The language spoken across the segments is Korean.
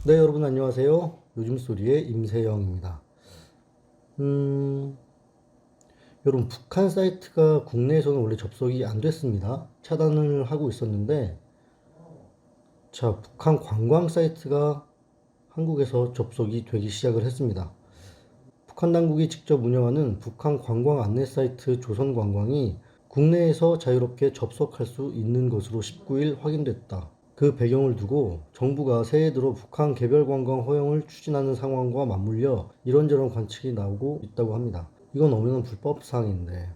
네, 여러분 안녕하세요. 요즘 소리의 임세영입니다. 여러분, 북한 사이트가 국내에서는 원래 접속이 안 됐습니다. 차단을 하고 있었는데, 자, 북한 관광 사이트가 한국에서 접속이 되기 시작을 했습니다. 북한 당국이 직접 운영하는 북한 관광 안내 사이트 조선관광이 국내에서 자유롭게 접속할 수 있는 것으로 19일 확인됐다. 그 배경을 두고 정부가 새해 들어 북한 개별 관광 허용을 추진하는 상황과 맞물려 이런저런 관측이 나오고 있다고 합니다. 이건 엄연한 불법 사항인데,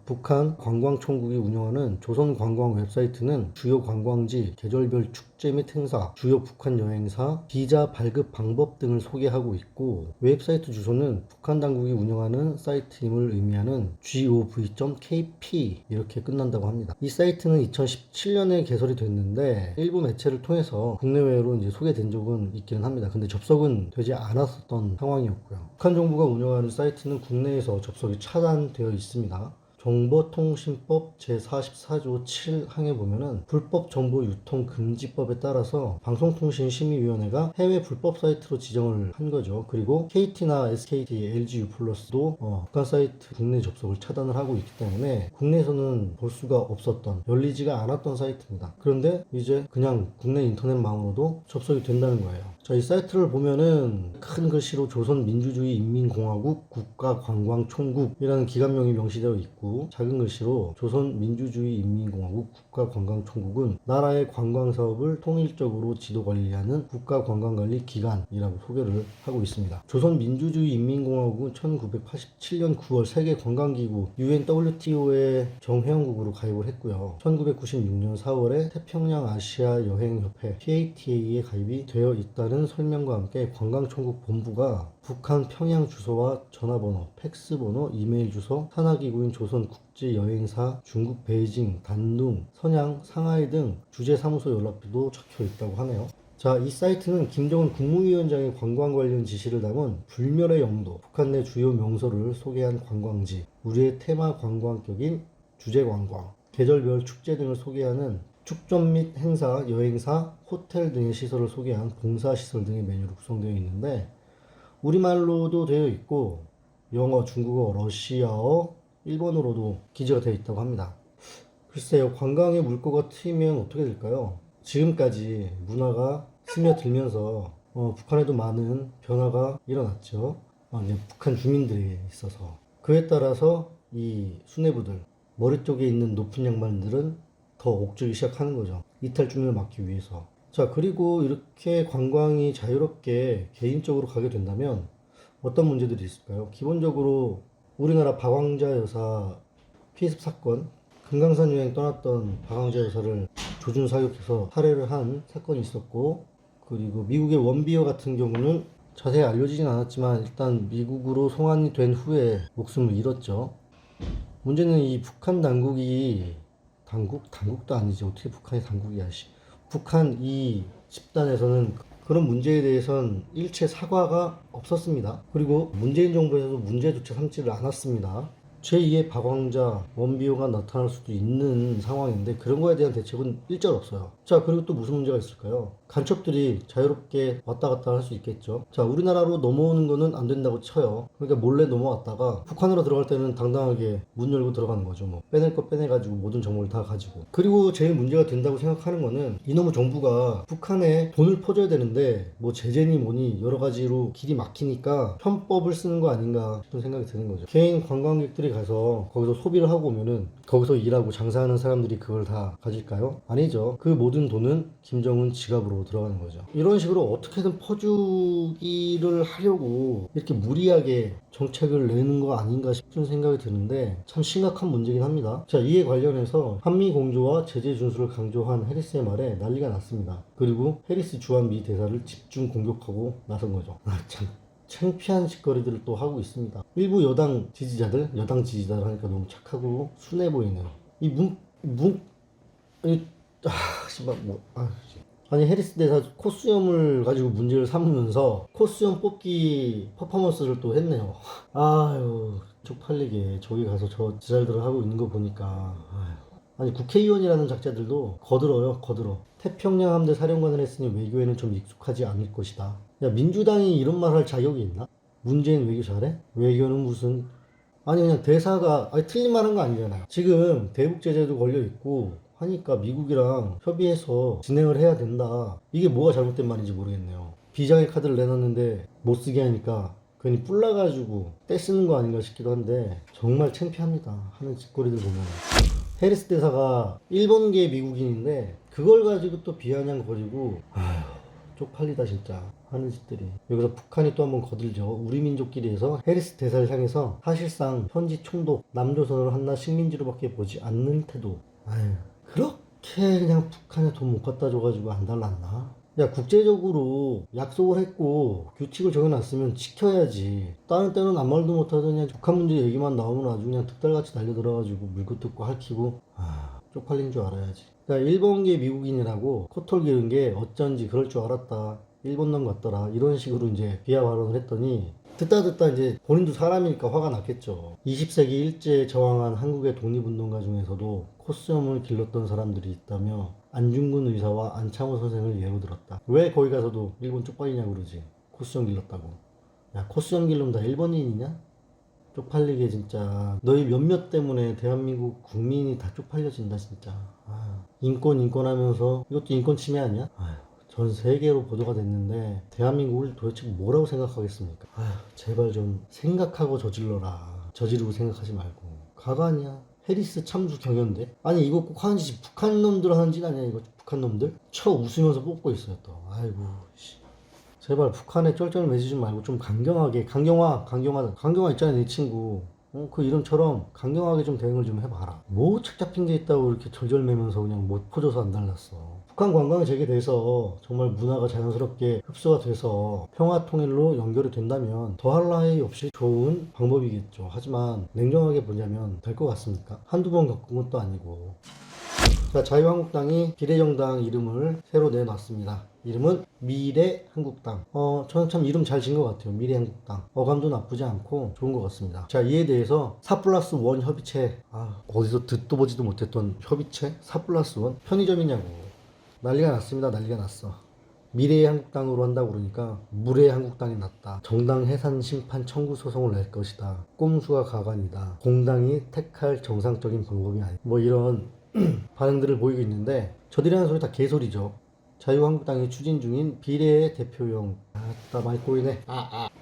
북한 관광총국이 운영하는 조선관광 웹사이트는 주요 관광지, 계절별 축제 및 행사, 주요 북한 여행사, 비자 발급 방법 등을 소개하고 있고, 웹사이트 주소는 북한 당국이 운영하는 사이트임을 의미하는 gov.kp 이렇게 끝난다고 합니다. 이 사이트는 2017년에 개설이 됐는데 일부 매체를 통해서 국내외로 이제 소개된 적은 있기는 합니다. 근데 접속은 되지 않았었던 상황이었고요. 북한 정부가 운영하는 사이트는 국내에서 접속이 차단되어 있습니다. 정보통신법 제44조 7항에 보면은 불법 정보 유통 금지법에 따라서 방송통신심의위원회가 해외 불법 사이트로 지정을 한 거죠. 그리고 KT나 SKT, LG U+도 북한 사이트 국내 접속을 차단을 하고 있기 때문에 국내에서는 볼 수가 없었던, 열리지가 않았던 사이트입니다. 그런데 이제 그냥 국내 인터넷망으로도 접속이 된다는 거예요. 자, 이 사이트를 보면은 큰 글씨로 조선민주주의인민공화국 국가관광총국이라는 기관명이 명시되어 있고, 작은 글씨로 조선민주주의인민공화국 국가관광총국은 나라의 관광사업을 통일적으로 지도관리하는 국가관광관리기관이라고 소개를 하고 있습니다. 조선민주주의인민공화국은 1987년 9월 세계관광기구 UNWTO의 정회원국으로 가입을 했고요. 1996년 4월에 태평양 아시아 여행협회 PATA에 가입이 되어 있다는 설명과 함께 관광총국 본부가 북한 평양 주소와 전화번호, 팩스번호, 이메일 주소, 산하기구인 조선국제여행사, 중국 베이징, 단둥, 선양, 상하이 등 주재사무소 연락처도 적혀 있다고 하네요. 자, 이 사이트는 김정은 국무위원장의 관광 관련 지시를 담은 불멸의 영도, 북한 내 주요 명소를 소개한 관광지, 우리의 테마 관광격인 주제관광, 계절별 축제 등을 소개하는 축전 및 행사, 여행사, 호텔 등의 시설을 소개한 봉사시설 등의 메뉴로 구성되어 있는데, 우리말로도 되어 있고 영어, 중국어, 러시아어, 일본어로도 기재가 되어 있다고 합니다. 글쎄요, 관광의 물꼬가 트이면 어떻게 될까요? 지금까지 문화가 스며들면서 북한에도 많은 변화가 일어났죠. 이제 북한 주민들에 있어서. 그에 따라서 이 수뇌부들, 머리 쪽에 있는 높은 양반들은 더 옥죄기 시작하는 거죠. 이탈주민을 막기 위해서. 자, 그리고 이렇게 관광이 자유롭게 개인적으로 가게 된다면 어떤 문제들이 있을까요? 기본적으로 우리나라 박왕자 여사 피습 사건, 금강산 여행 떠났던 박왕자 여사를 조준 사격해서 살해를 한 사건이 있었고, 그리고 미국의 원비어 같은 경우는 자세히 알려지진 않았지만 일단 미국으로 송환이 된 후에 목숨을 잃었죠. 문제는 이 북한 당국이, 당국도 아니지, 어떻게 북한이 당국이야, 씨. 북한 이 집단에서는 그런 문제에 대해서는 일체 사과가 없었습니다. 그리고 문재인 정부에서도 문제조차 삼지를 않았습니다. 제2의 박왕자, 원비호가 나타날 수도 있는 상황인데 그런 거에 대한 대책은 일절 없어요. 자, 그리고 또 무슨 문제가 있을까요? 간첩들이 자유롭게 왔다 갔다 할 수 있겠죠. 자, 우리나라로 넘어오는 거는 안 된다고 쳐요. 그러니까 몰래 넘어왔다가 북한으로 들어갈 때는 당당하게 문 열고 들어가는 거죠. 뭐 빼낼 거 빼내가지고 모든 정보를 다 가지고. 그리고 제일 문제가 된다고 생각하는 거는 이놈의 정부가 북한에 돈을 퍼줘야 되는데 뭐 제재니 뭐니 여러 가지로 길이 막히니까 편법을 쓰는 거 아닌가 싶은 생각이 드는 거죠. 개인 관광객들이 가서 거기서 소비를 하고 오면은 거기서 일하고 장사하는 사람들이 그걸 다 가질까요? 아니죠. 그 모든 돈은 김정은 지갑으로 들어가는 거죠. 이런 식으로 어떻게든 퍼주기를 하려고 이렇게 무리하게 정책을 내는 거 아닌가 싶은 생각이 드는데 참 심각한 문제긴 합니다. 자, 이에 관련해서 한미 공조와 제재 준수를 강조한 해리스의 말에 난리가 났습니다. 그리고 해리스 주한 미 대사를 집중 공격하고 나선 거죠. 참 창피한 짓거리들을 또 하고 있습니다. 일부 여당 지지자들 하니까 너무 착하고 순해 보이네요. 아니, 해리스 대사 코수염을 가지고 문제를 삼으면서 코수염 뽑기 퍼포먼스를 또 했네요. 아유, 쪽팔리게 저기 가서 저 지랄들을 하고 있는 거 보니까, 아유. 아니 국회의원이라는 작자들도 거들어요. 거들어. 태평양 함대 사령관을 했으니 외교에는 좀 익숙하지 않을 것이다. 야, 민주당이 이런 말 할 자격이 있나? 문재인 외교 잘해? 외교는 무슨, 아니 그냥 대사가, 아니 틀린 말 한 거 아니잖아요. 지금 대북 제재도 걸려 있고 하니까 미국이랑 협의해서 진행을 해야 된다. 이게 뭐가 잘못된 말인지 모르겠네요. 비장의 카드를 내놨는데 못 쓰게 하니까 괜히 뿔나가지고 떼쓰는 거 아닌가 싶기도 한데 정말 창피합니다. 하는 짓거리들 보면. 해리스 대사가 일본계 미국인인데 그걸 가지고 또 비아냥거리고, 아휴 쪽팔리다 진짜 하는 짓들이. 여기서 북한이 또 한번 거들죠. 우리 민족끼리에서 해리스 대사를 향해서 사실상 현지 총독 남조선을 한낱 식민지로밖에 보지 않는 태도. 아휴, 그렇게 그냥 북한에 돈 못 갖다 줘가지고 안 달랐나? 야, 국제적으로 약속을 했고 규칙을 정해놨으면 지켜야지. 다른 때는 아무 말도 못하더니 북한 문제 얘기만 나오면 아주 그냥 득달같이 달려들어가지고 물고 뜯고 핥히고, 쪽팔린 줄 알아야지. 그러니까 일본계 미국인이라고 코털 기른 게 어쩐지 그럴 줄 알았다. 일본 놈 같더라. 이런 식으로 이제 비하 발언을 했더니 듣다 이제 본인도 사람이니까 화가 났겠죠. 20세기 일제에 저항한 한국의 독립운동가 중에서도 코수염을 길렀던 사람들이 있다며 안중근 의사와 안창호 선생을 예로 들었다. 왜 거기 가서도 일본 쪽팔리냐고 그러지. 코수염 길렀다고. 야, 코수염 길르면 다 일본인이냐? 쪽팔리게 진짜. 너희 몇몇 때문에 대한민국 국민이 다 쪽팔려진다 진짜. 인권 하면서 이것도 인권 침해 아니야? 전 세계로 보도가 됐는데 대한민국을 도대체 뭐라고 생각하겠습니까? 제발 좀 생각하고 저질러라. 저지르고 생각하지 말고. 가관이야. 해리스 참수 경연대? 아니 이거 꼭 하는 짓이 북한 놈들 하는 짓 아니야 이거? 북한 놈들? 쳐 웃으면서 뽑고 있어요 또. 아이고 씨. 제발 북한에 쩔쩔 매지지 말고 좀 강경하게. 강경화 있잖아 내 친구. 그 이름처럼 강경하게 좀 대응을 좀 해봐라. 뭐 책 잡힌 게 있다고 이렇게 절절매면서 그냥 못 퍼져서 안 달랐어. 북한 관광이 재개돼서 정말 문화가 자연스럽게 흡수가 돼서 평화 통일로 연결이 된다면 더할 나위 없이 좋은 방법이겠죠. 하지만 냉정하게 보자면 될 것 같습니까? 한두 번 겪은 것도 아니고. 자, 자유한국당이 비례정당 이름을 새로 내놨습니다. 이름은 미래한국당. 저는 참 이름 잘 지은 것 같아요. 미래한국당. 어감도 나쁘지 않고 좋은 것 같습니다. 자, 이에 대해서 4+1 협의체. 어디서 듣도 보지도 못했던 협의체? 4+1? 편의점이냐고. 난리가 났습니다. 난리가 났어. 미래의 한국당으로 한다고 그러니까 물의 한국당이 낫다. 정당 해산 심판 청구 소송을 낼 것이다. 꼼수가 가관이다. 공당이 택할 정상적인 방법이 아니다. 뭐 이런 반응들을 보이고 있는데 저들이 하는 소리 다 개소리죠. 자유한국당이 추진 중인 비례대표용 많이 꼬이네.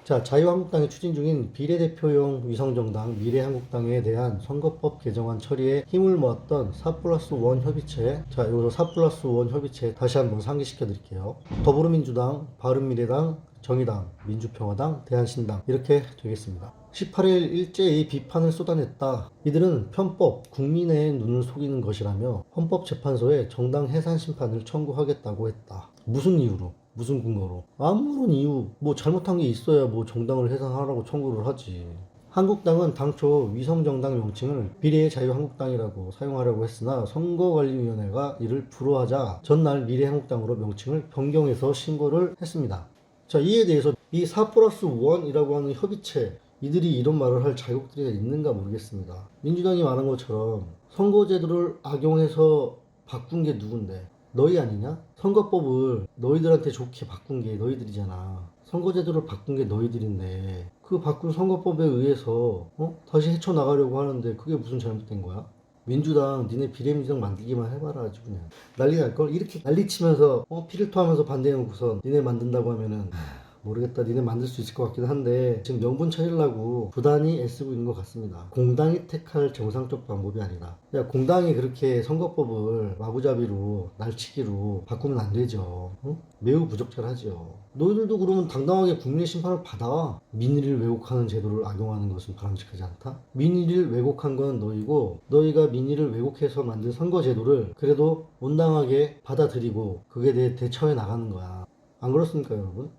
자, 자유한국당이 추진 중인 비례대표용 위성정당 미래한국당에 대한 선거법 개정안 처리에 힘을 모았던 4+1 협의체. 자, 여기서 4+1 협의체 다시 한번 상기시켜 드릴게요. 더불어민주당, 바른미래당, 정의당, 민주평화당, 대한신당 이렇게 되겠습니다. 18일 일제히 비판을 쏟아냈다. 이들은 편법, 국민의 눈을 속이는 것이라며 헌법재판소에 정당 해산 심판을 청구하겠다고 했다. 무슨 이유로? 무슨 근거로? 아무런 이유, 뭐 잘못한 게 있어야 뭐 정당을 해산하라고 청구를 하지. 한국당은 당초 위성정당 명칭을 비례의 자유한국당이라고 사용하려고 했으나 선거관리위원회가 이를 불허하자 전날 미래한국당으로 명칭을 변경해서 신고를 했습니다. 자, 이에 대해서 이 4+1이라고 하는 협의체, 이들이 이런 말을 할 자격들이 있는가 모르겠습니다. 민주당이 말한 것처럼 선거제도를 악용해서 바꾼 게 누군데? 너희 아니냐? 선거법을 너희들한테 좋게 바꾼 게 너희들이잖아. 선거제도를 바꾼 게 너희들인데 그 바꾼 선거법에 의해서 다시 헤쳐나가려고 하는데 그게 무슨 잘못된 거야? 민주당 니네 비례민주당 만들기만 해봐라. 아주 그냥 난리 날걸. 이렇게 난리치면서 피를 토하면서 반대해놓고서 니네 만든다고 하면은 모르겠다. 니네 만들 수 있을 것 같긴 한데 지금 명분 찾으려고 부단히 애쓰고 있는 것 같습니다. 공당이 택할 정상적 방법이 아니라. 야, 공당이 그렇게 선거법을 마구잡이로 날치기로 바꾸면 안 되죠. 매우 부적절하죠. 너희들도 그러면 당당하게 국민의 심판을 받아. 민의를 왜곡하는 제도를 악용하는 것은 바람직하지 않다. 민의를 왜곡한 건 너희고 너희가 민의를 왜곡해서 만든 선거 제도를 그래도 온당하게 받아들이고 그게 대해 대처해 나가는 거야. 안 그렇습니까 여러분?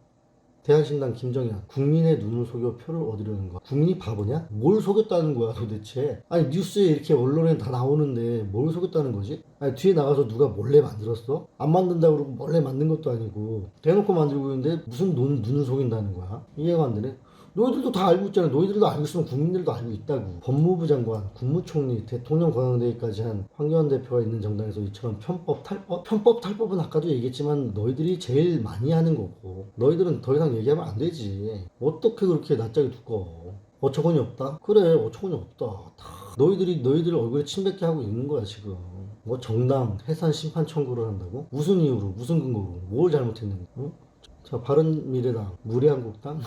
대한신당 김정현, 국민의 눈을 속여 표를 얻으려는 거야. 국민이 바보냐? 뭘 속였다는 거야 도대체? 아니 뉴스에 이렇게 언론에 다 나오는데 뭘 속였다는 거지? 아니 뒤에 나가서 누가 몰래 만들었어? 안 만든다고 그러고 몰래 만든 것도 아니고 대놓고 만들고 있는데 무슨 눈을 속인다는 거야? 이해가 안 되네. 너희들도 다 알고 있잖아. 너희들도 알고 있으면 국민들도 알고 있다고. 법무부 장관, 국무총리, 대통령 권한대행까지 한 황교안 대표가 있는 정당에서 이처럼 편법, 탈법? 편법, 탈법은 아까도 얘기했지만 너희들이 제일 많이 하는 거고 너희들은 더 이상 얘기하면 안 되지. 어떻게 그렇게 낯짝이 두꺼워. 어처구니 없다? 그래, 어처구니 없다. 다 너희들 얼굴에 침 뱉게 하고 있는 거야 지금. 뭐 정당 해산 심판 청구를 한다고? 무슨 이유로, 무슨 근거로, 뭘 잘못했는데? 어? 자, 바른미래당, 무리한국당.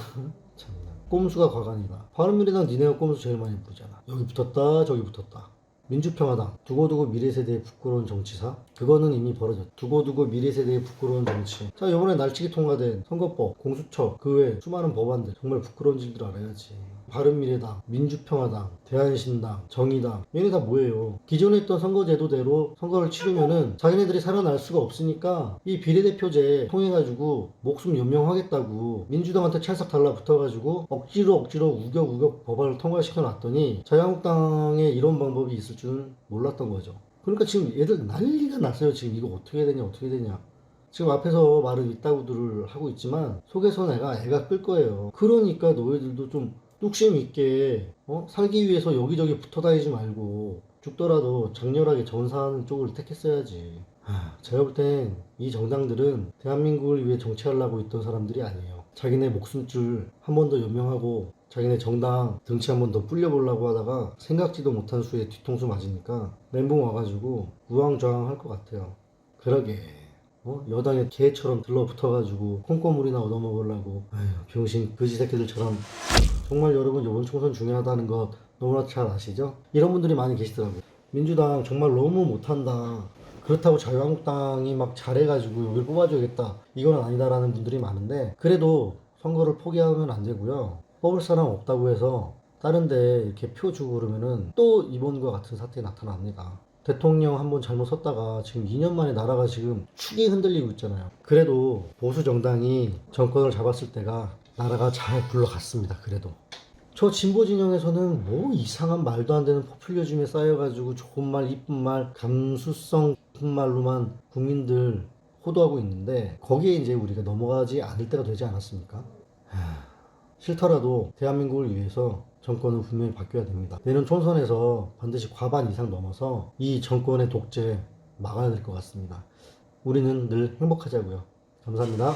참나. 꼼수가 과간이다. 바른미래당 니네가 꼼수 제일 많이 부리잖아. 여기 붙었다 저기 붙었다. 민주평화당 두고두고 미래세대의 부끄러운 정치사. 그거는 이미 벌어졌다. 두고두고 미래세대의 부끄러운 정치. 자, 이번에 날치기 통과된 선거법, 공수처, 그 외 수많은 법안들 정말 부끄러운 짓들 알아야지. 바른미래당, 민주평화당, 대한신당, 정의당, 얘네 다 뭐예요? 기존에 있던 선거제도대로 선거를 치르면은 자기네들이 살아날 수가 없으니까 이 비례대표제 통해가지고 목숨 연명하겠다고 민주당한테 찰싹 달라붙어가지고 억지로 우격 법안을 통과시켜 놨더니 자유한국당에 이런 방법이 있을 줄은 몰랐던 거죠. 그러니까 지금 얘들 난리가 났어요. 지금 이거 어떻게 해야 되냐 어떻게 해야 되냐. 지금 앞에서 말을 이따구들을 하고 있지만 속에서 애가 끌 거예요. 그러니까 너희들도 좀 뚝심 있게 살기 위해서 여기저기 붙어 다니지 말고 죽더라도 장렬하게 전사하는 쪽을 택했어야지. 제가 볼 땐 이 정당들은 대한민국을 위해 정치하려고 있던 사람들이 아니에요. 자기네 목숨줄 한 번 더 연명하고 자기네 정당 등치 한 번 더 불려보려고 하다가 생각지도 못한 수에 뒤통수 맞으니까 멘붕 와가지고 우왕좌왕 할 것 같아요. 그러게 여당에 개처럼 들러붙어가지고 콩고물이나 얻어먹으려고. 아휴, 병신 그지 새끼들처럼. 정말 여러분 이번 총선 중요하다는 거 너무나 잘 아시죠? 이런 분들이 많이 계시더라고요. 민주당 정말 너무 못한다. 그렇다고 자유한국당이 막 잘해가지고 여기를 뽑아줘야겠다. 이건 아니다라는 분들이 많은데 그래도 선거를 포기하면 안 되고요. 뽑을 사람 없다고 해서 다른 데 이렇게 표 주고 그러면은 또 이번과 같은 사태가 나타납니다. 대통령 한번 잘못 섰다가 지금 2년 만에 나라가 지금 축이 흔들리고 있잖아요. 그래도 보수 정당이 정권을 잡았을 때가 나라가 잘 굴러갔습니다. 그래도 저 진보 진영에서는 뭐 이상한 말도 안 되는 포퓰리즘에 쌓여가지고 좋은 말, 이쁜 말, 감수성 깊은 말로만 국민들 호도하고 있는데 거기에 이제 우리가 넘어가지 않을 때가 되지 않았습니까? 싫더라도 대한민국을 위해서 정권은 분명히 바뀌어야 됩니다. 내년 총선에서 반드시 과반 이상 넘어서 이 정권의 독재 막아야 될 것 같습니다. 우리는 늘 행복하자고요. 감사합니다.